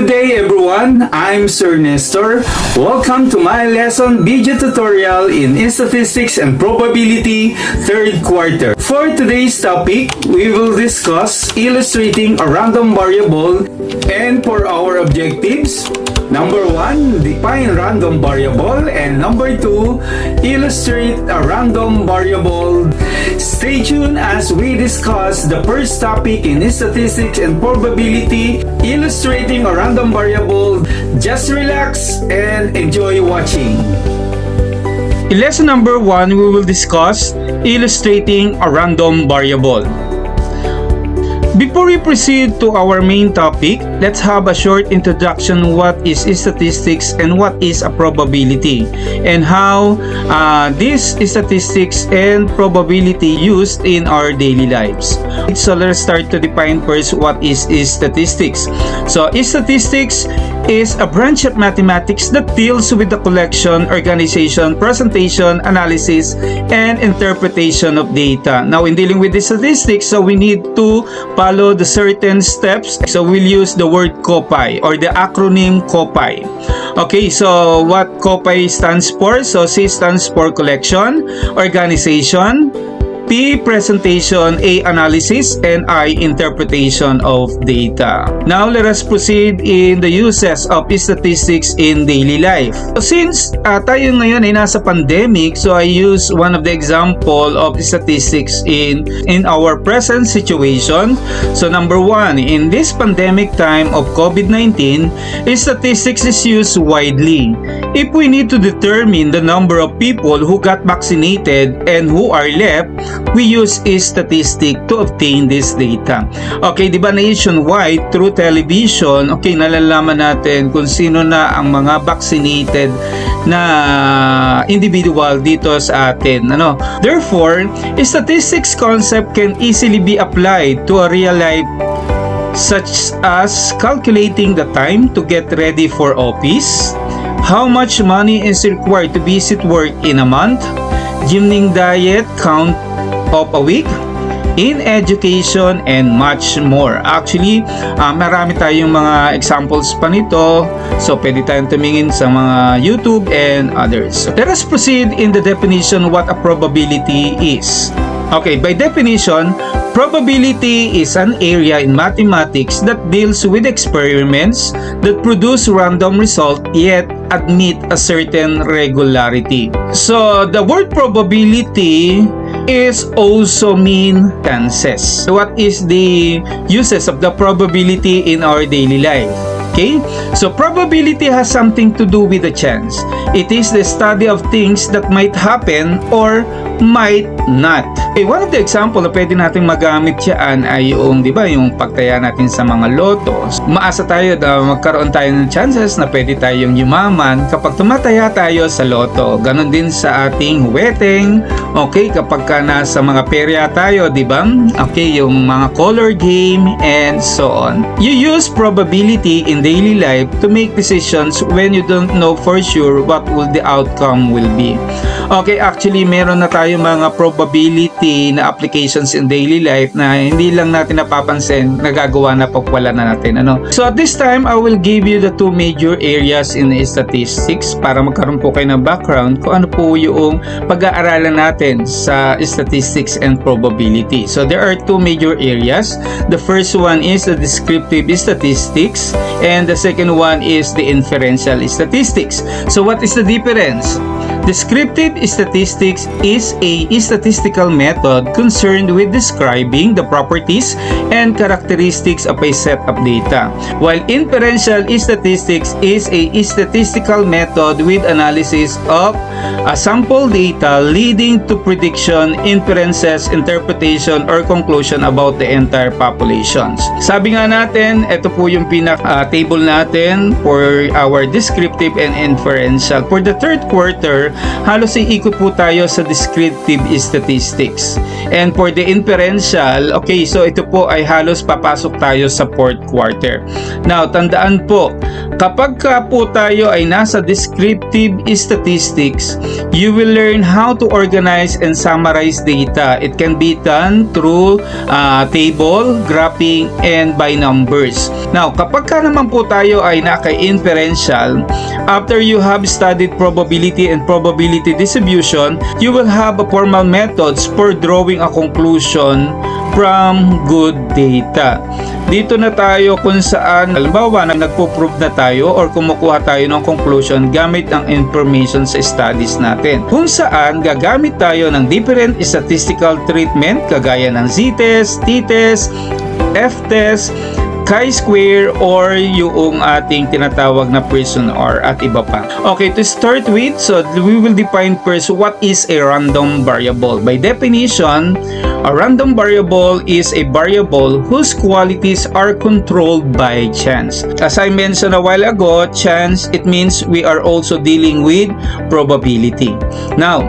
Good day everyone, I'm Sir Nestor. Welcome to my lesson video tutorial in Statistics and Probability third quarter. For today's topic, we will discuss illustrating a random variable, and for our objectives, number 1, define random variable, and number 2, illustrate a random variable. Stay tuned as we discuss the first topic in Statistics and Probability, illustrating a random variable. Just relax and enjoy watching. In lesson number 1, we will discuss illustrating a random variable. Before we proceed to our main topic, let's have a short introduction what is statistics and what is a probability, and how this statistics and probability used in our daily lives. So let's start to define first what is statistics. So statistics is a branch of mathematics that deals with the collection, organization, presentation, analysis, and interpretation of data. Now, in dealing with the statistics, so we need to follow the certain steps. So we'll use the word COPI or the acronym COPI. Okay, so what COPI stands for? So C stands for collection, organization, P, presentation, A, analysis, and I, interpretation of data. Now, let us proceed in the uses of statistics in daily life. So, since tayo ngayon ay nasa pandemic, so I use one of the example of statistics in our present situation. So, number 1, in this pandemic time of COVID-19, statistics is used widely. If we need to determine the number of people who got vaccinated and who are left, we use a statistic to obtain this data. Okay, di ba nationwide through television, okay, nalalaman natin kung sino na ang mga vaccinated na individual dito sa atin. Therefore, a statistics concept can easily be applied to a real life, such as calculating the time to get ready for office, how much money is required to visit work in a month, gymning diet count of a week, in education, and much more. Actually, marami tayong mga examples pa nito. So, pwede tayong tumingin sa mga YouTube and others. Let us proceed in the definition what a probability is. Okay, by definition, probability is an area in mathematics that deals with experiments that produce random result yet admit a certain regularity. So, the word probability is also mean chances. What is the uses of the probability in our daily life? Okay, so probability has something to do with the chance. It is the study of things that might happen or might not. Okay, one of the example na pwede natin magamit yan ay yung, di ba, yung pagtaya natin sa mga loto. Maasa tayo na magkaroon tayo ng chances na pwede tayong yumaman kapag tumataya tayo sa loto. Ganon din sa ating wedding. Okay, kapag ka nasa mga perya tayo, di ba? Okay, yung mga color game and so on. You use probability in daily life to make decisions when you don't know for sure what will the outcome will be. Okay, actually meron na tayo mga probability na applications in daily life na hindi lang natin napapansin, nagagawa na pagwala na natin. So at this time, I will give you the two major areas in statistics para magkaroon po kayo ng background kung ano po yung pag-aaralan natin sa statistics and probability. So there are two major areas. The first one is the descriptive statistics and the second one is the inferential statistics. So what is the difference? Descriptive statistics is a statistical method concerned with describing the properties and characteristics of a set of data, while inferential statistics is a statistical method with analysis of a sample data leading to prediction, inferences, interpretation, or conclusion about the entire populations. Sabi nga natin, ito po yung table natin for our descriptive and inferential. For the third quarter, halos iikot po tayo sa descriptive statistics. And for the inferential, okay, so ito po ay halos papasok tayo sa fourth quarter. Now, tandaan po, Kapag ka po tayo ay nasa descriptive statistics, you will learn how to organize and summarize data. It can be done through table, graphing, and by numbers. Now, kapag ka naman po tayo ay naka-inferential, after you have studied probability and probability distribution, you will have a formal methods for drawing a conclusion from good data. Dito na tayo kung saan, halimbawa, nagpo-prove na tayo or kumukuha tayo ng conclusion gamit ang information sa studies natin. Kung saan, gagamit tayo ng different statistical treatment kagaya ng z-test, t-test, f-test, chi-square, or yung ating tinatawag na Pearson R at iba pa. Okay, to start with, so we will define first what is a random variable. By definition, a random variable is a variable whose qualities are controlled by chance. As I mentioned a while ago, chance, it means we are also dealing with probability. Now,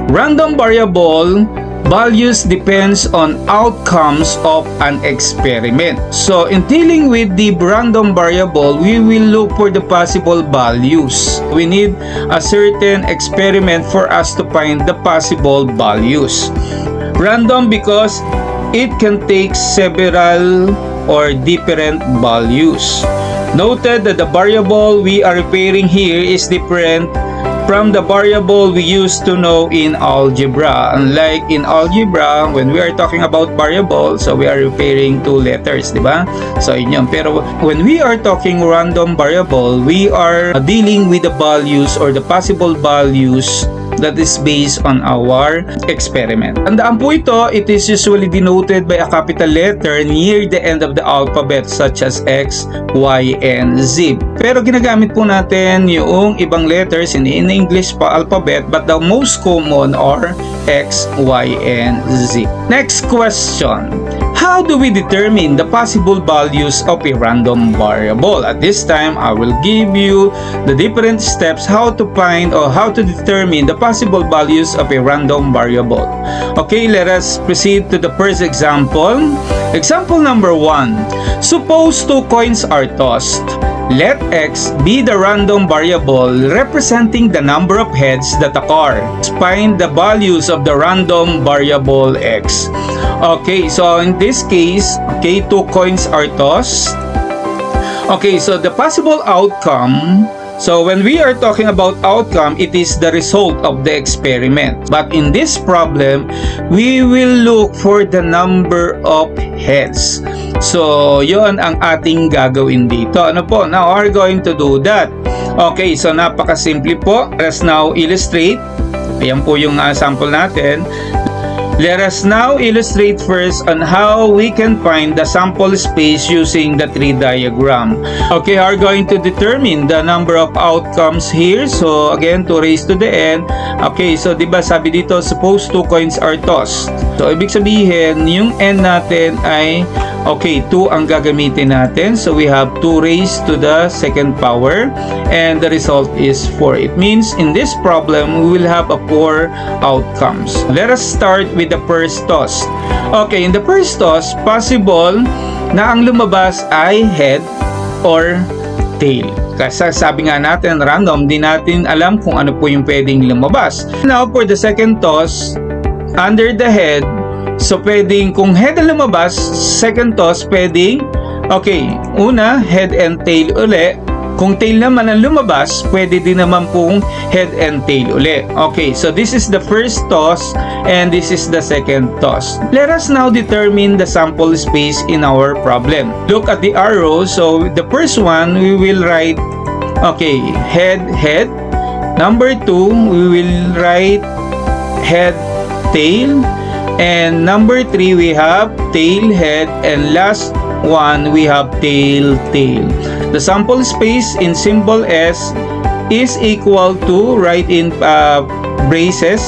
random variable values depends on outcomes of an experiment. So, in dealing with the random variable, we will look for the possible values. We need a certain experiment for us to find the possible values. Random because it can take several or different values. Noted that the variable we are referring here is different from the variable we used to know in algebra. Unlike in algebra, when we are talking about variable, so we are referring to letters, di ba? So, yun. Pero when we are talking random variable, we are dealing with the values or the possible values that is based on our experiment. Tandaan po ito, it is usually denoted by a capital letter near the end of the alphabet such as X, Y, and Z. Pero ginagamit po natin yung ibang letters in English pa alphabet, but the most common are X, Y, and Z. Next question. How do we determine the possible values of a random variable? At this time, I will give you the different steps how to find or how to determine the possible values of a random variable. Okay, let us proceed to the first example. Example number 1. Suppose 2 coins are tossed. Let X be the random variable representing the number of heads that occur. Find the values of the random variable X. Okay, so in this case, okay, 2 coins are tossed. Okay, so the possible outcome, so when we are talking about outcome, it is the result of the experiment. But in this problem, we will look for the number of heads. So, yun ang ating gagawin dito. Ano po? Now, we're going to do that. Okay, so napakasimple po. Let us now illustrate. Ayan po yung sample natin. Let us now illustrate first on how we can find the sample space using the tree diagram. Okay, we're going to determine the number of outcomes here. So, again, to raise to the n. Okay, so diba sabi dito, suppose 2 coins are tossed. So, ibig sabihin, yung n natin ay, okay, 2 ang gagamitin natin. So, we have 2 raised to the second power. And the result is 4. It means, in this problem, we will have a 4 outcomes. Let us start with the first toss. Okay, in the first toss, possible na ang lumabas ay head or tail. Kasi sabi nga natin, random, di natin alam kung ano po yung pwedeng lumabas. Now, for the second toss, under the head, so pwedeng kung head ang lumabas, second toss, pwedeng, okay, una, head and tail uli. Kung tail naman ang lumabas, pwede din naman pong head and tail uli. Okay, so this is the first toss and this is the second toss. Let us now determine the sample space in our problem. Look at the arrows. So the first one, we will write, okay, head, head. Number 2, we will write head, tail. And number 3, we have tail, head. And last one, we have tail, tail. The sample space in symbol S is equal to, write in braces,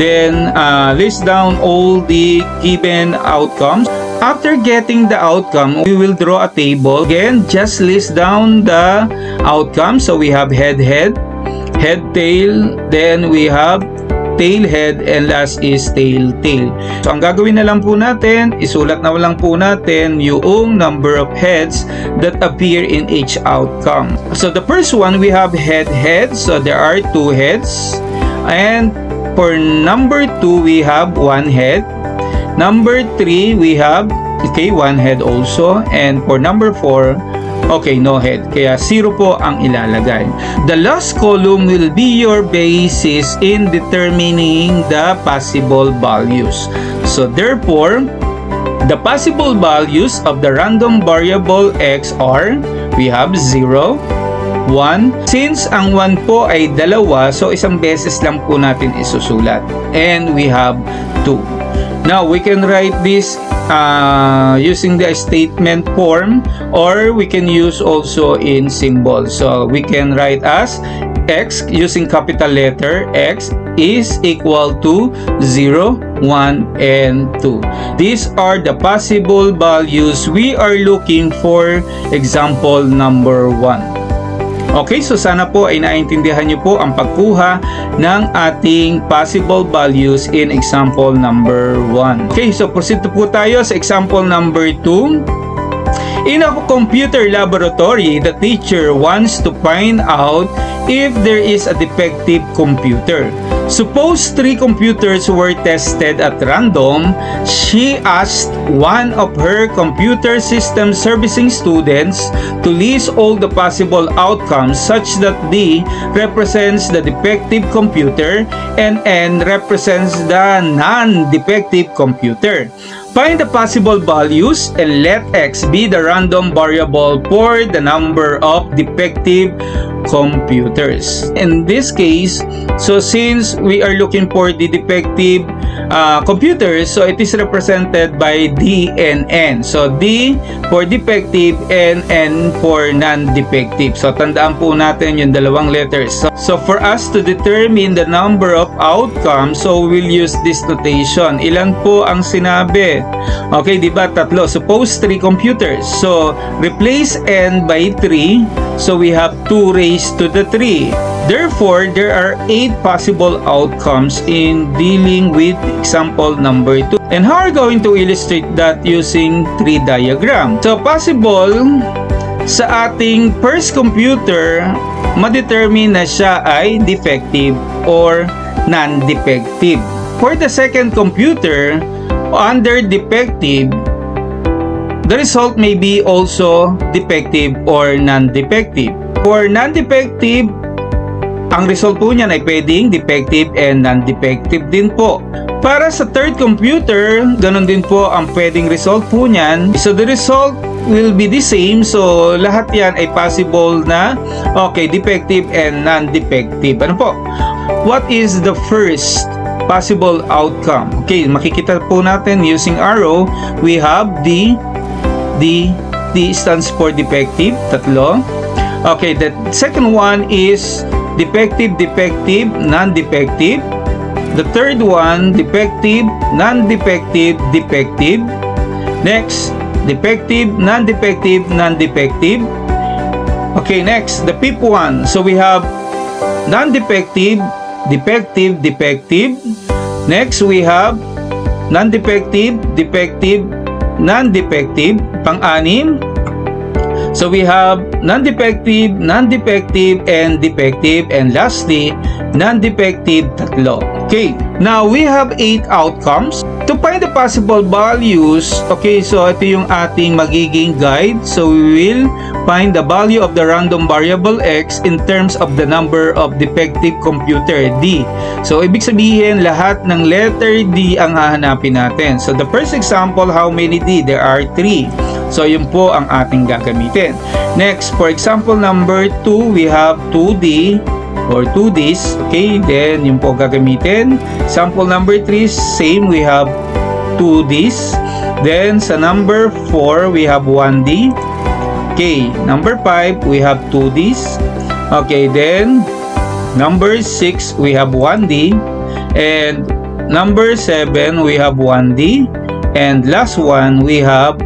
then list down all the given outcomes. After getting the outcome, we will draw a table. Again, just list down the outcome. So we have head, head, head, tail, then we have tail head, and last is tail. So ang gagawin na lang po natin, isulat na lang po natin yung number of heads that appear in each outcome. So the first one, we have head. So there are 2 heads. And for number 2, we have 1 head. Number 3, we have 1 head also. And for number 4, no head. Kaya 0 po ang ilalagay. The last column will be your basis in determining the possible values. So therefore, the possible values of the random variable x are, we have 0, 1. Since ang 1 po ay dalawa, so isang beses lang po natin isusulat. And we have 2. Now, we can write this using the statement form, or we can use also in symbols. So, we can write as x using capital letter x is equal to 0, 1, and 2. These are the possible values we are looking for example number 1. Okay, so sana po ay naintindihan niyo po ang pagkuha ng ating possible values in example number 1. Okay, so proceed po tayo sa example number 2. In a computer laboratory, the teacher wants to find out if there is a defective computer. Suppose 3 computers were tested at random. She asked one of her computer system servicing students to list all the possible outcomes such that D represents the defective computer and N represents the non-defective computer. Find the possible values and let X be the random variable for the number of defective computers. In this case, so since we are looking for the defective computers, so it is represented by D and N. So D for defective and N for non-defective. So tandaan po natin yung dalawang letters. So for us to determine the number of outcomes, so we'll use this notation. Ilan po ang sinabi? Okay, di ba? 3. Suppose 3 computers. So replace N by 3. So we have 2 raised to the 3. Therefore, there are 8 possible outcomes in dealing with example number 2. And how are we going to illustrate that using 3 diagram? So possible sa ating first computer, ma-determine na siya ay defective or non-defective. For the second computer, under defective, the result may be also defective or non-defective. For non-defective, ang result po niyan ay pwedeng defective and non-defective din po. Para sa third computer, ganun din po ang pwedeng result po niyan. So the result will be the same. So lahat yan ay possible na defective and non-defective. Ano po? What is the first possible outcome? Okay, makikita po natin using arrow. We have D stands for defective, 3. Okay, the second one is defective, non-defective. The third one, defective, non-defective, defective. Next, defective, non-defective, non-defective. Okay, next, the fifth one. So we have non-defective, defective, defective. Next, we have non-defective, defective, non-defective. Pang-anim, so we have non-defective, non-defective, and defective. And lastly, non-defective, 3. Okay, now we have 8 outcomes. To find the possible values, okay, so ito yung ating magiging guide. So we will find the value of the random variable x in terms of the number of defective computer, D. So ibig sabihin, lahat ng letter D ang hahanapin natin. So the first example, how many D? There are 3. So yun po ang ating gagamitin. Next, for example number 2, we have 2D or 2Ds. Okay, then yun po gagamitin. Sample number 3, same, we have 2Ds. Then sa number 4, we have 1D. Okay, number 5, we have 2Ds. Okay, then number 6, we have 1D. And number 7, we have 1D. And last one, we have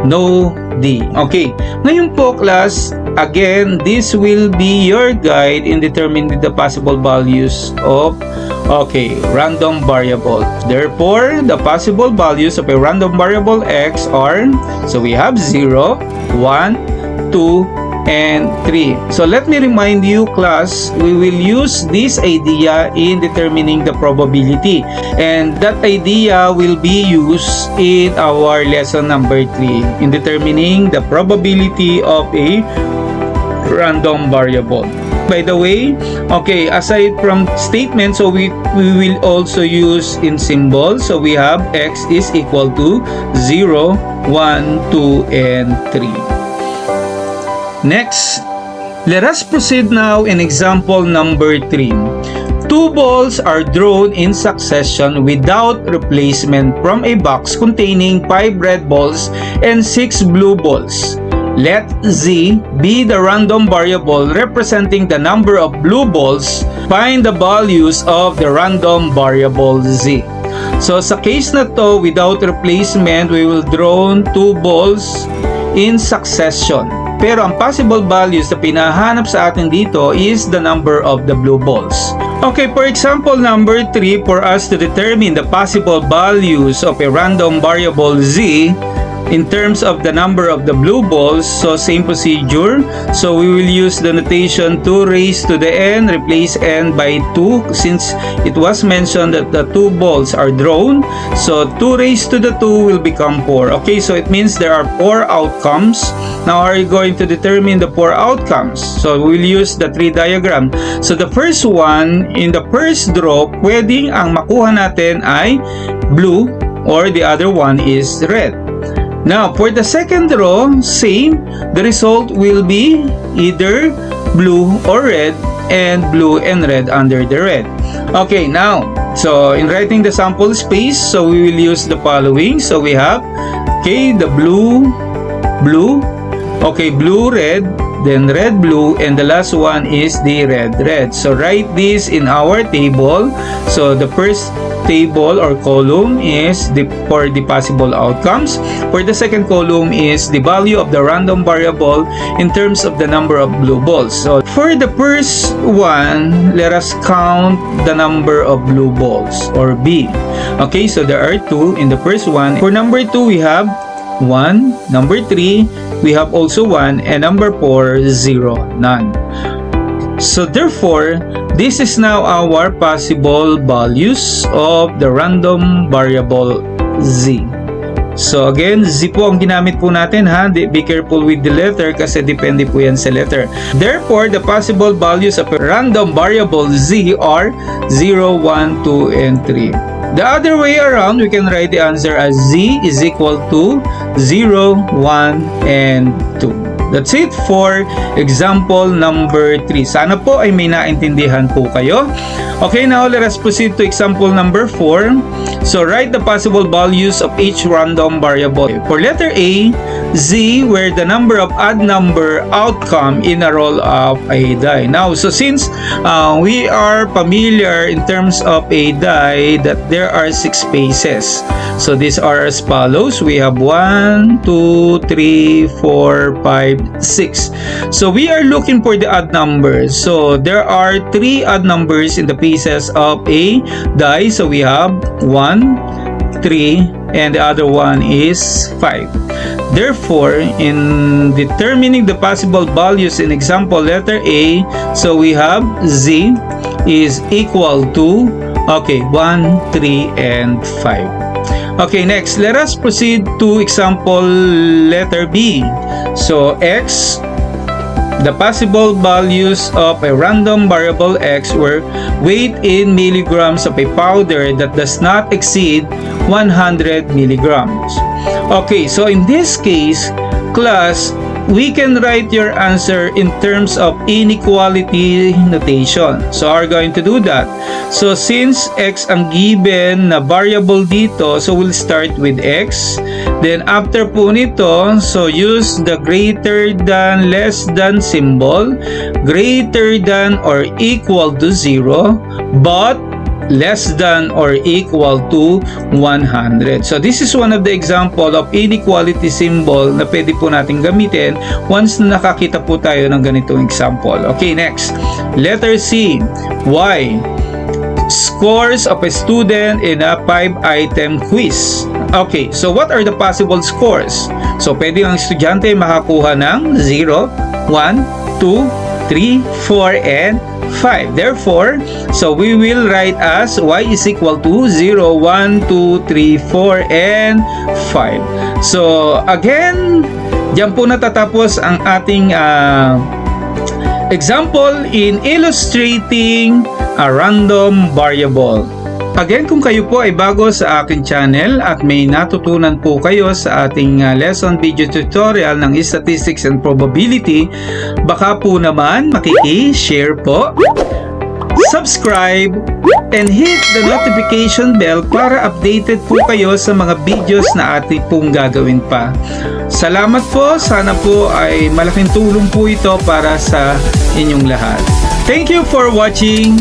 no D. Okay, ngayon po class, again, this will be your guide in determining the possible values of Okay, random variable. Therefore, the possible values of a random variable x are, so we have 0, 1, 2, and 3. So let me remind you, class, we will use this idea in determining the probability, and that idea will be used in our lesson number 3 in determining the probability of a random variable. By the way, okay, aside from statement, so we will also use in symbols. So we have x is equal to 0, 1, 2, and 3. Next, let us proceed now in example number 3. Two balls are drawn in succession without replacement from a box containing 5 red balls and 6 blue balls. Let Z be the random variable representing the number of blue balls. Find the values of the random variable Z. So sa case na to, without replacement, we will draw 2 balls in succession. Pero ang possible values na pinahanap sa atin dito is the number of the blue balls. Okay, for example number 3, for us to determine the possible values of a random variable Z, in terms of the number of the blue balls, so same procedure. So we will use the notation 2 raised to the n, replace n by 2 since it was mentioned that the 2 balls are drawn. So 2 raised to the 2 will become 4. Okay, so it means there are 4 outcomes. Now are you going to determine the 4 outcomes? So we'll use the tree diagram. So the first one, in the first draw, pwedeng ang makuha natin ay blue or the other one is red. Now, for the second row, same. The result will be either blue or red, and blue and red under the red. Okay, now, so in writing the sample space, so we will use the following. So we have, okay, the blue, blue, okay, blue, red, then red, blue, and the last one is the red, red. So write this in our table. So the first table or column is for the possible outcomes. For the second column is the value of the random variable in terms of the number of blue balls. So for the first one, let us count the number of blue balls or B. Okay, so there are 2 in the first one. For number 2, we have 1. Number 3, we have also 1. And number 4, 0, none. So therefore, this is now our possible values of the random variable Z. So again, Z po ang ginamit po natin ha. Be careful with the letter kasi depende po yan sa letter. Therefore, the possible values of a random variable Z are 0, 1, 2, and 3. The other way around, we can write the answer as Z is equal to 0, 1, and 2. That's it for example number 3. Sana po ay may naintindihan po kayo. Okay, now let us proceed to example number 4. So write the possible values of each random variable. For letter A, Z, where the number of odd number outcome in a roll of a die. Now, so since we are familiar in terms of a die that there are 6 spaces. So these are as follows. We have 1, 2, 3, 4, 5, 6. So we are looking for the odd numbers. So there are 3 odd numbers in the pieces of a die. So we have 1, 3, and the other one is 5. Therefore, in determining the possible values in example letter A, so we have Z is equal to, okay, 1, 3, and 5. Okay, next, let us proceed to example letter B. So X, the possible values of a random variable X were weight in milligrams of a powder that does not exceed 100 milligrams. Okay, so in this case, class, we can write your answer in terms of inequality notation. So are going to do that. So since X ang given na variable dito, so we'll start with X. Then after po nito, so use the greater than, less than symbol, greater than or equal to 0, but less than or equal to 100. So this is one of the example of inequality symbol na pwede po natin gamitin once na nakakita po tayo ng ganitong example. Okay, next. Letter C, Y. scores of a student in a 5-item quiz. Okay, so what are the possible scores? So pwede ang estudyante makakuha ng 0, 1, 2, 3, 4, and 5. Therefore, so we will write as y is equal to 0, 1, 2, 3, 4, and 5. So again, diyan po natatapos ang ating example in illustrating a random variable. Again, kung kayo po ay bago sa aking channel at may natutunan po kayo sa ating lesson video tutorial ng Statistics and Probability, baka po naman makiki-share po, subscribe, and hit the notification bell para updated po kayo sa mga videos na ating pong gagawin pa. Salamat po, sana po ay malaking tulong po ito para sa inyong lahat. Thank you for watching.